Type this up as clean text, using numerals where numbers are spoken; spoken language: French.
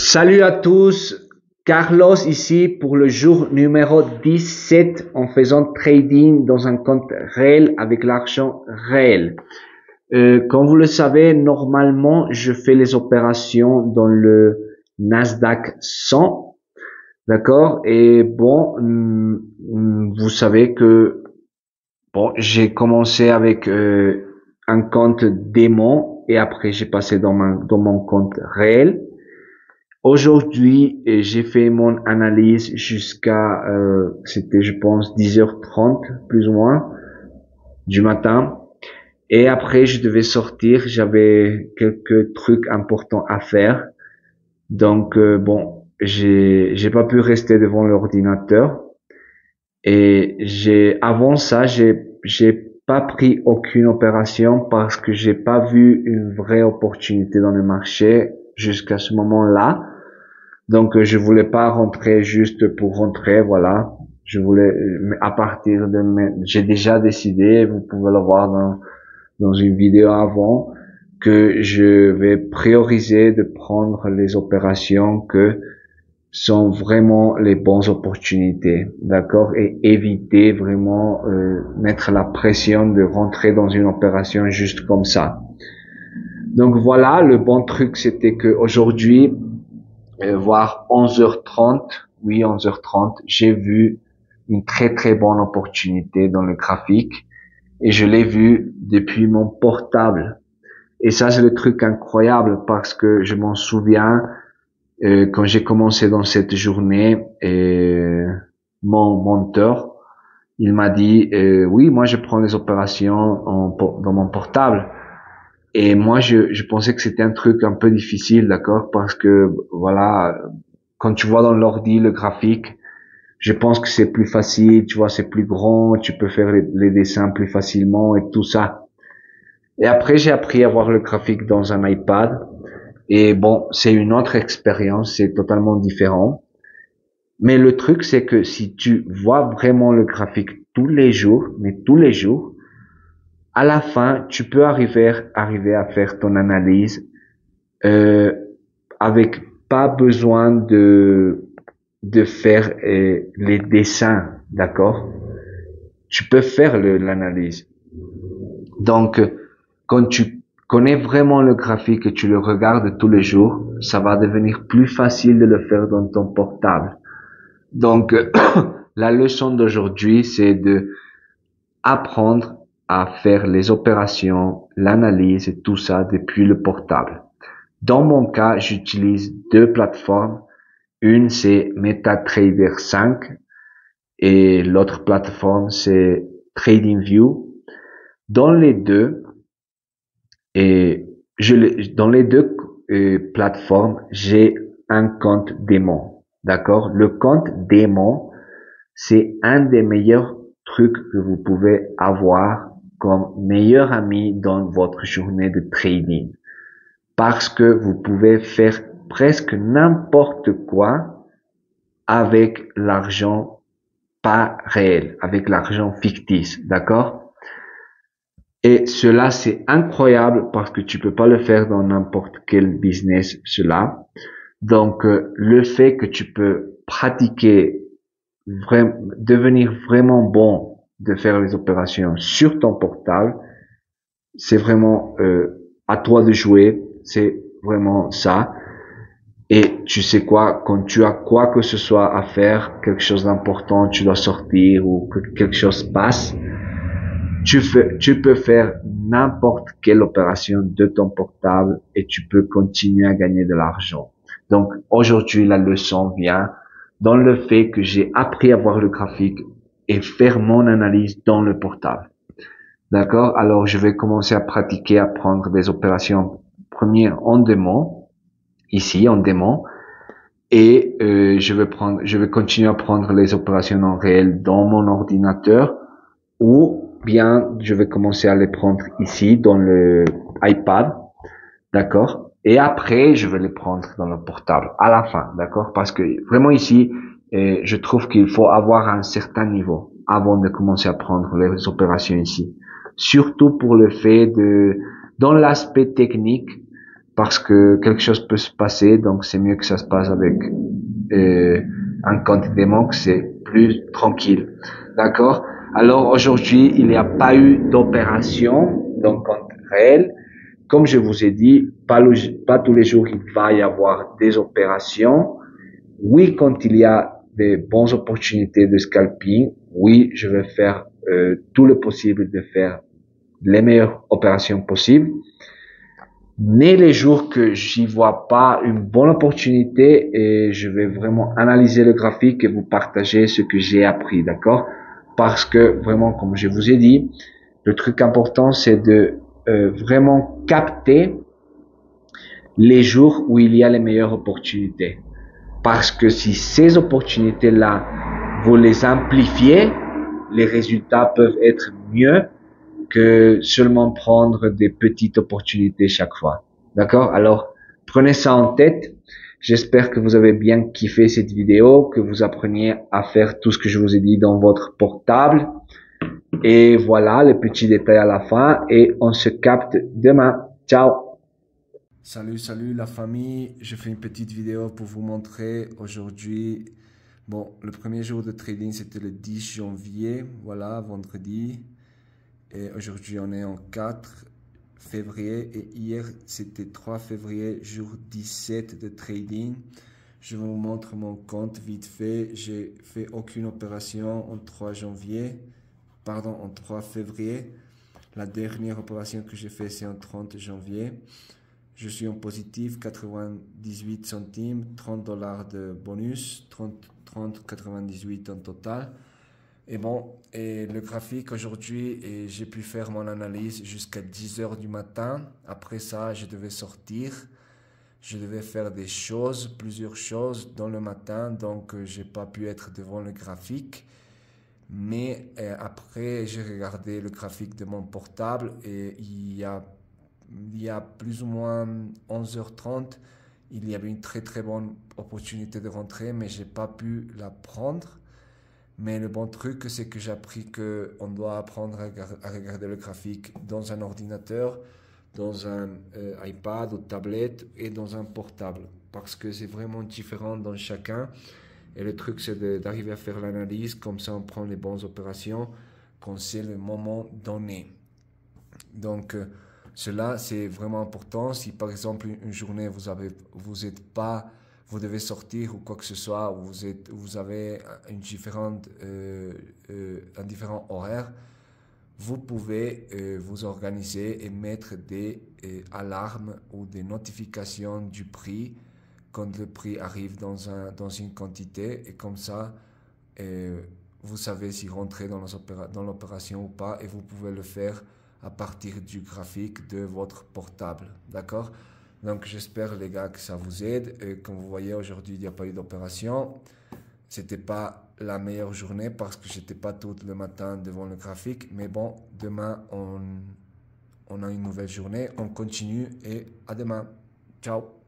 Salut à tous, Carlos ici pour le jour numéro 17 en faisant trading dans un compte réel avec l'argent réel. Comme vous le savez, normalement, je fais les opérations dans le Nasdaq 100, d'accord? Et bon, vous savez que bon, j'ai commencé avec un compte démon et après j'ai passé dans mon compte réel. Aujourd'hui, j'ai fait mon analyse jusqu'à, c'était je pense 10h30 plus ou moins du matin. Et après, je devais sortir. J'avais quelques trucs importants à faire. Donc bon, j'ai pas pu rester devant l'ordinateur. Et avant ça, j'ai pas pris aucune opération parce que j'ai pas vu une vraie opportunité dans le marché jusqu'à ce moment-là. Donc, je voulais pas rentrer juste pour rentrer, voilà. Je voulais, à partir de, j'ai déjà décidé, vous pouvez le voir dans une vidéo avant, que je vais prioriser de prendre les opérations que sont vraiment les bonnes opportunités, d'accord? Et éviter vraiment, mettre la pression de rentrer dans une opération juste comme ça. Donc voilà, le bon truc, c'était que aujourd'hui, voire 11h30, oui 11h30, j'ai vu une très très bonne opportunité dans le graphique et je l'ai vu depuis mon portable. Et ça c'est le truc incroyable parce que je m'en souviens quand j'ai commencé dans cette journée, mon monteur, il m'a dit oui moi je prends les opérations dans mon portable. Et moi, je pensais que c'était un truc un peu difficile, d'accord, parce que voilà, quand tu vois dans l'ordi le graphique, je pense que c'est plus facile, tu vois, c'est plus grand, tu peux faire les dessins plus facilement et tout ça. Et après, j'ai appris à voir le graphique dans un iPad. Et bon, c'est une autre expérience, c'est totalement différent. Mais le truc, c'est que si tu vois vraiment le graphique tous les jours, mais tous les jours, à la fin, tu peux arriver à faire ton analyse euh, avec pas besoin de faire les dessins, d'accord? Tu peux faire l'analyse. Donc, quand tu connais vraiment le graphique et tu le regardes tous les jours, ça va devenir plus facile de le faire dans ton portable. Donc, la leçon d'aujourd'hui, c'est de apprendre à faire les opérations, l'analyse et tout ça depuis le portable. Dans mon cas, j'utilise deux plateformes. Une, c'est MetaTrader 5 et l'autre plateforme, c'est TradingView. Dans les deux, et dans les deux plateformes, j'ai un compte démon. D'accord? Le compte démon, c'est un des meilleurs trucs que vous pouvez avoir comme meilleur ami dans votre journée de trading. Parce que vous pouvez faire presque n'importe quoi avec l'argent pas réel, avec l'argent fictif, d'accord? Et cela, c'est incroyable parce que tu peux pas le faire dans n'importe quel business, cela. Donc, le fait que tu peux pratiquer, devenir vraiment bon de faire les opérations sur ton portable, c'est vraiment à toi de jouer, c'est vraiment ça. Et tu sais quoi, quand tu as quoi que ce soit à faire, quelque chose d'important, tu dois sortir ou que quelque chose passe, tu peux faire n'importe quelle opération de ton portable et tu peux continuer à gagner de l'argent. Donc aujourd'hui, la leçon vient dans le fait que j'ai appris à voir le graphique et faire mon analyse dans le portable. D'accord? Alors je vais commencer à pratiquer, à prendre des opérations premières en démon, ici en démon, et je vais continuer à prendre les opérations en réel dans mon ordinateur ou bien je vais commencer à les prendre ici dans le iPad, d'accord? Et après, je vais les prendre dans le portable à la fin, d'accord? Parce que vraiment ici, je trouve qu'il faut avoir un certain niveau avant de commencer à prendre les opérations ici. Surtout pour le fait de, dans l'aspect technique, parce que quelque chose peut se passer, donc c'est mieux que ça se passe avec un compte démon, que c'est plus tranquille. D'accord? Alors aujourd'hui, il n'y a pas eu d'opération dans le compte réel. Comme je vous ai dit, pas tous les jours il va y avoir des opérations. Oui, quand il y a des bonnes opportunités de scalping, oui, je vais faire tout le possible de faire les meilleures opérations possibles. Mais les jours que j'y vois pas une bonne opportunité, et je vais vraiment analyser le graphique et vous partager ce que j'ai appris, d'accord? Parce que vraiment, comme je vous ai dit, le truc important, c'est de vraiment capter les jours où il y a les meilleures opportunités. Parce que si ces opportunités-là, vous les amplifiez, les résultats peuvent être mieux que seulement prendre des petites opportunités chaque fois. D'accord? Alors, prenez ça en tête. J'espère que vous avez bien kiffé cette vidéo, que vous appreniez à faire tout ce que je vous ai dit dans votre portable. Et voilà, les petits détails à la fin et on se capte demain. Ciao! Salut la famille, je fais une petite vidéo pour vous montrer aujourd'hui. Bon, le premier jour de trading c'était le 10 janvier, voilà, vendredi. Et aujourd'hui on est en 4 février et hier c'était 3 février, jour 17 de trading. Je vous montre mon compte vite fait. J'ai fait aucune opération en 3 janvier, pardon, en 3 février. La dernière opération que j'ai fait c'est en 30 janvier. Je suis en positif, 98 centimes, 30 dollars de bonus, 98 en total. Et bon, et le graphique aujourd'hui, j'ai pu faire mon analyse jusqu'à 10 heures du matin. Après ça, je devais sortir. Je devais faire des choses, plusieurs choses dans le matin, donc j'ai pas pu être devant le graphique. Mais après, j'ai regardé le graphique de mon portable et il y a plus ou moins 11h30, il y avait une très bonne opportunité de rentrer, mais j'ai pas pu la prendre. Mais le bon truc, c'est que j'ai appris qu'on doit apprendre à regarder le graphique dans un ordinateur, dans un iPad ou tablette et dans un portable. Parce que c'est vraiment différent dans chacun. Et le truc, c'est d'arriver à faire l'analyse, comme ça on prend les bonnes opérations quand c'est le moment donné. Donc, cela, c'est vraiment important. Si par exemple, une journée, vous êtes pas, vous devez sortir ou quoi que ce soit, vous avez un différent horaire, vous pouvez vous organiser et mettre des alarmes ou des notifications du prix quand le prix arrive dans une quantité. Et comme ça, vous savez si rentrer dans l'opération ou pas et vous pouvez le faire à partir du graphique de votre portable. D'accord? Donc j'espère les gars que ça vous aide. Et comme vous voyez aujourd'hui il n'y a pas eu d'opération. C'était pas la meilleure journée parce que j'étais pas tout le matin devant le graphique. Mais bon, demain on a une nouvelle journée. On continue et à demain. Ciao!